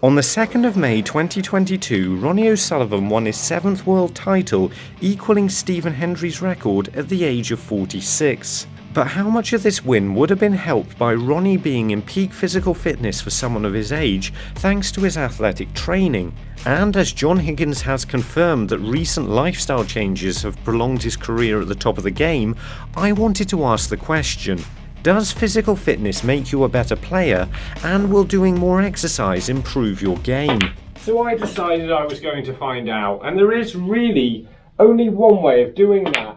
On the 2nd of May 2022, Ronnie O'Sullivan won his 7th world title, equaling Stephen Hendry's record at the age of 46. But how much of this win would have been helped by Ronnie being in peak physical fitness for someone of his age thanks to his athletic training? And as John Higgins has confirmed that recent lifestyle changes have prolonged his career at the top of the game, I wanted to ask the question: does physical fitness make you a better player, and will doing more exercise improve your game? So I decided I was going to find out, and there is really only one way of doing that.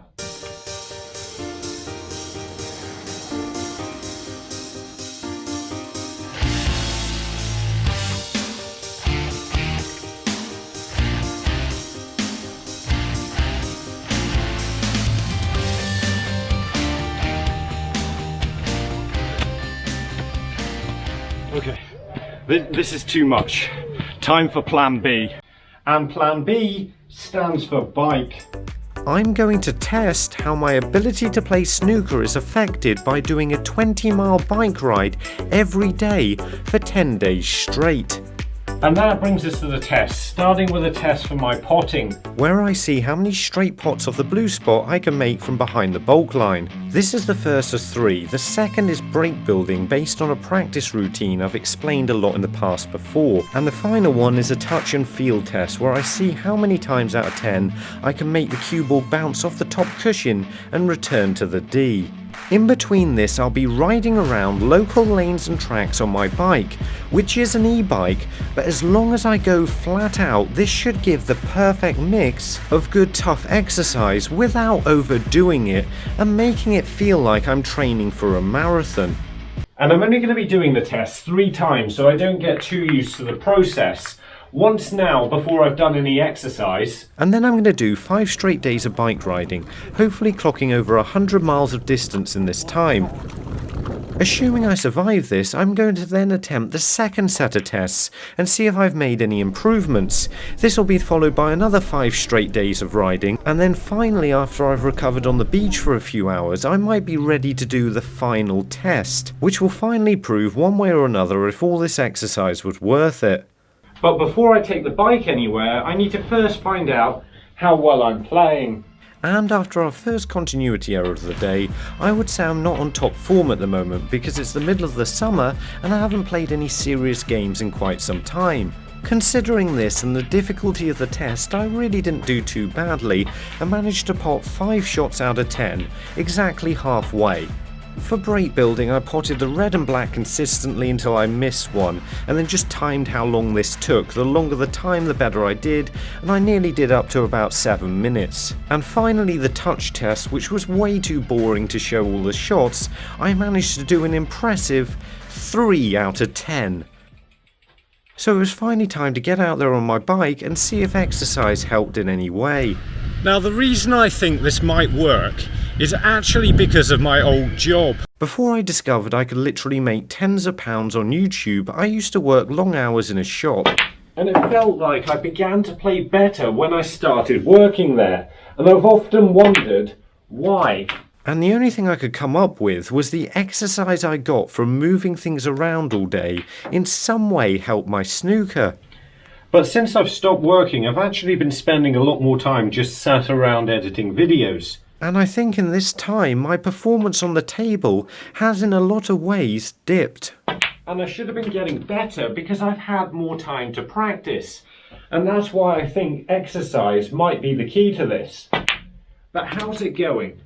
Okay, this is too much. Time for plan B. And plan B stands for bike. I'm going to test how my ability to play snooker is affected by doing a 20-mile bike ride every day for 10 days straight. And that brings us to the test, starting with a test for my potting, where I see how many straight pots off the blue spot I can make from behind the bulk line. This is the first of 3. The second is break building based on a practice routine I've explained a lot in the past before. And the final one is a touch and feel test where I see how many times out of 10 I can make the cue ball bounce off the top cushion and return to the D. In between this, I'll be riding around local lanes and tracks on my bike, which is an e-bike, but as long as I go flat out, this should give the perfect mix of good tough exercise without overdoing it and making it feel like I'm training for a marathon. And I'm only going to be doing the test 3 times so I don't get too used to the process. Once now before I've done any exercise. And then I'm going to do 5 straight days of bike riding, hopefully clocking over 100 miles of distance in this time. Assuming I survive this, I'm going to then attempt the second set of tests and see if I've made any improvements. This will be followed by another 5 straight days of riding, and then finally, after I've recovered on the beach for a few hours, I might be ready to do the final test, which will finally prove one way or another if all this exercise was worth it. But before I take the bike anywhere, I need to first find out how well I'm playing. And after our first continuity error of the day, I would say I'm not on top form at the moment because it's the middle of the summer and I haven't played any serious games in quite some time. Considering this and the difficulty of the test, I really didn't do too badly and managed to pot 5 shots out of 10, exactly halfway. For break building, I potted the red and black consistently until I missed one, and then just timed how long this took. The longer the time, the better I did, and I nearly did up to about 7 minutes. And finally the touch test, which was way too boring to show all the shots, I managed to do an impressive 3 out of 10. So it was finally time to get out there on my bike and see if exercise helped in any way. Now the reason I think this might work is actually because of my old job. Before I discovered I could literally make tens of pounds on YouTube, I used to work long hours in a shop. And it felt like I began to play better when I started working there. And I've often wondered why. And the only thing I could come up with was the exercise I got from moving things around all day in some way helped my snooker. But since I've stopped working, I've actually been spending a lot more time just sat around editing videos. And I think in this time, my performance on the table has in a lot of ways dipped. And I should have been getting better because I've had more time to practice. And that's why I think exercise might be the key to this. But how's it going?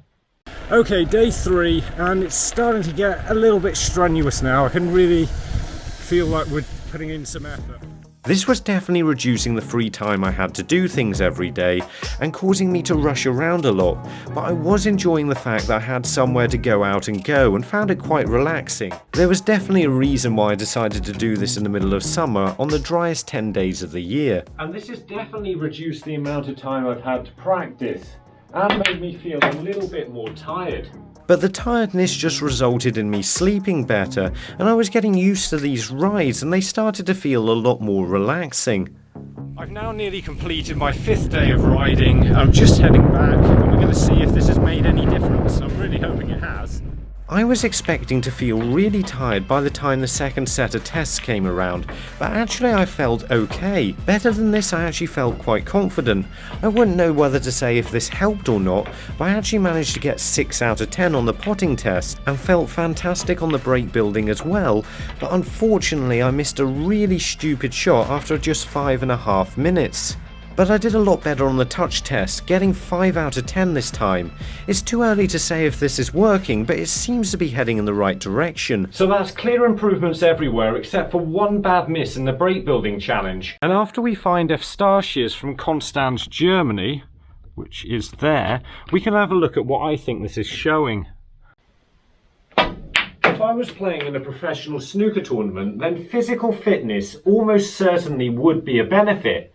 Okay, day 3, and it's starting to get a little bit strenuous now. I can really feel like we're putting in some effort. This was definitely reducing the free time I had to do things every day and causing me to rush around a lot, but I was enjoying the fact that I had somewhere to go out and go and found it quite relaxing. There was definitely a reason why I decided to do this in the middle of summer on the driest 10 days of the year. And this has definitely reduced the amount of time I've had to practice and made me feel a little bit more tired. But the tiredness just resulted in me sleeping better, and I was getting used to these rides and they started to feel a lot more relaxing. I've now nearly completed my 5th day of riding. I'm just heading back and we're going to see if this has made any difference. I'm really hoping it has. I was expecting to feel really tired by the time the second set of tests came around, but actually I felt okay. Better than this, I actually felt quite confident. I wouldn't know whether to say if this helped or not, but I actually managed to get 6 out of 10 on the potting test and felt fantastic on the break building as well, but unfortunately I missed a really stupid shot after just 5.5 minutes. But I did a lot better on the touch test, getting 5 out of 10 this time. It's too early to say if this is working, but it seems to be heading in the right direction. So that's clear improvements everywhere except for one bad miss in the break building challenge. And after we find Eustatius from Konstanz, Germany, which is there, we can have a look at what I think this is showing. If I was playing in a professional snooker tournament, then physical fitness almost certainly would be a benefit.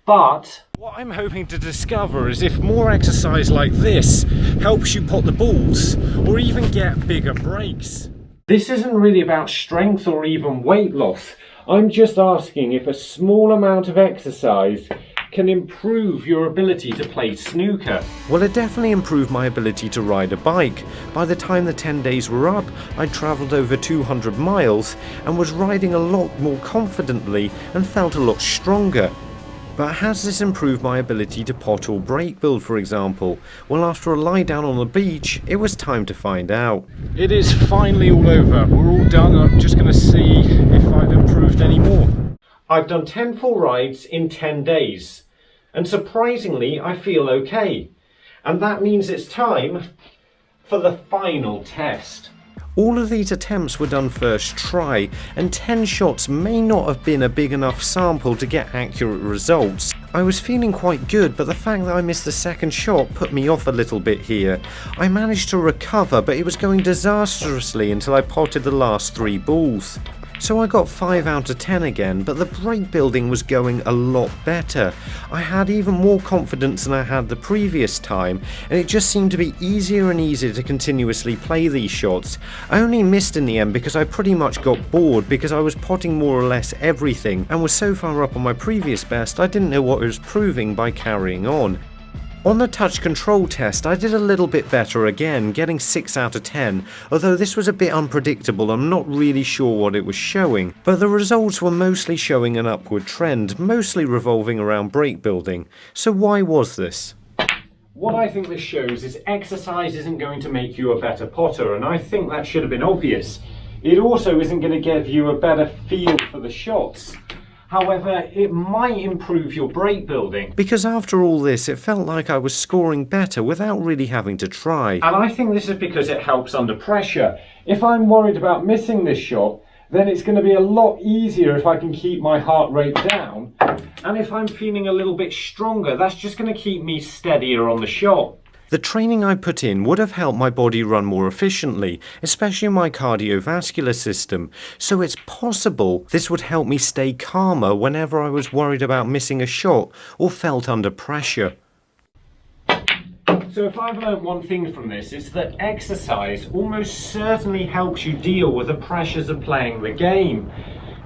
But what I'm hoping to discover is if more exercise like this helps you pot the balls or even get bigger breaks. This isn't really about strength or even weight loss. I'm just asking if a small amount of exercise can improve your ability to play snooker. Well, it definitely improved my ability to ride a bike. By the time the 10 days were up, I'd travelled over 200 miles and was riding a lot more confidently and felt a lot stronger. But has this improved my ability to pot or break build, for example? Well, after a lie down on the beach, it was time to find out. It is finally all over. We're all done. I'm just going to see if I've improved any more. I've done 10 full rides in 10 days. And surprisingly, I feel okay. And that means it's time for the final test. All of these attempts were done first try, and 10 shots may not have been a big enough sample to get accurate results. I was feeling quite good, but the fact that I missed the second shot put me off a little bit here. I managed to recover, but it was going disastrously until I potted the last 3 balls. So I got 5 out of 10 again, but the break building was going a lot better. I had even more confidence than I had the previous time, and it just seemed to be easier and easier to continuously play these shots. I only missed in the end because I pretty much got bored because I was potting more or less everything and was so far up on my previous best I didn't know what I was proving by carrying on. On the touch control test, I did a little bit better again, getting 6 out of 10, although this was a bit unpredictable. I'm not really sure what it was showing, but the results were mostly showing an upward trend, mostly revolving around break building. So why was this? What I think this shows is exercise isn't going to make you a better potter, and I think that should have been obvious. It also isn't going to give you a better feel for the shots. However, it might improve your break building. Because after all this, it felt like I was scoring better without really having to try. And I think this is because it helps under pressure. If I'm worried about missing this shot, then it's going to be a lot easier if I can keep my heart rate down. And if I'm feeling a little bit stronger, that's just going to keep me steadier on the shot. The training I put in would have helped my body run more efficiently, especially my cardiovascular system, so it's possible this would help me stay calmer whenever I was worried about missing a shot or felt under pressure. So if I've learned one thing from this, it's that exercise almost certainly helps you deal with the pressures of playing the game.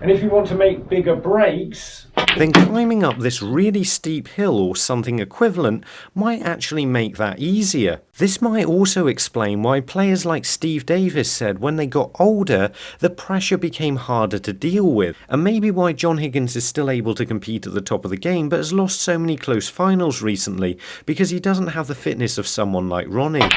And if you want to make bigger breaks, then climbing up this really steep hill or something equivalent might actually make that easier. This might also explain why players like Steve Davis said when they got older, the pressure became harder to deal with, and maybe why John Higgins is still able to compete at the top of the game but has lost so many close finals recently because he doesn't have the fitness of someone like Ronnie.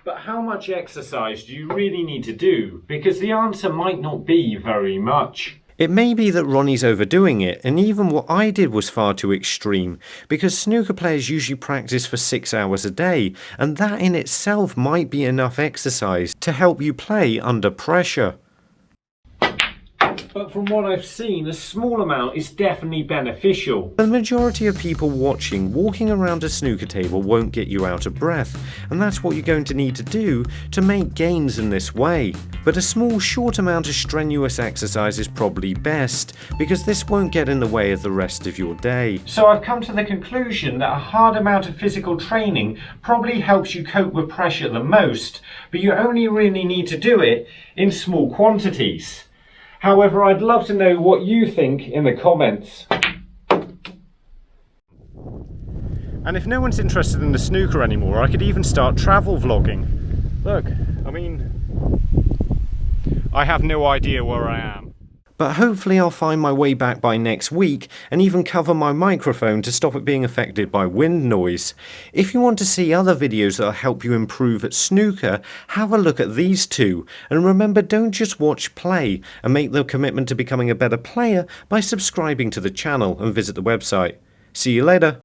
But how much exercise do you really need to do? Because the answer might not be very much. It may be that Ronnie's overdoing it, and even what I did was far too extreme, because snooker players usually practice for 6 hours a day, and that in itself might be enough exercise to help you play under pressure. But from what I've seen, a small amount is definitely beneficial. The majority of people watching, walking around a snooker table won't get you out of breath, and that's what you're going to need to do to make gains in this way. But a small, short amount of strenuous exercise is probably best, because this won't get in the way of the rest of your day. So I've come to the conclusion that a hard amount of physical training probably helps you cope with pressure the most, but you only really need to do it in small quantities. However, I'd love to know what you think in the comments. And if no one's interested in the snooker anymore, I could even start travel vlogging. Look, I mean, I have no idea where I am. But hopefully I'll find my way back by next week and even cover my microphone to stop it being affected by wind noise. If you want to see other videos that'll help you improve at snooker, have a look at these two. And remember, don't just watch play, and make the commitment to becoming a better player by subscribing to the channel and visit the website. See you later.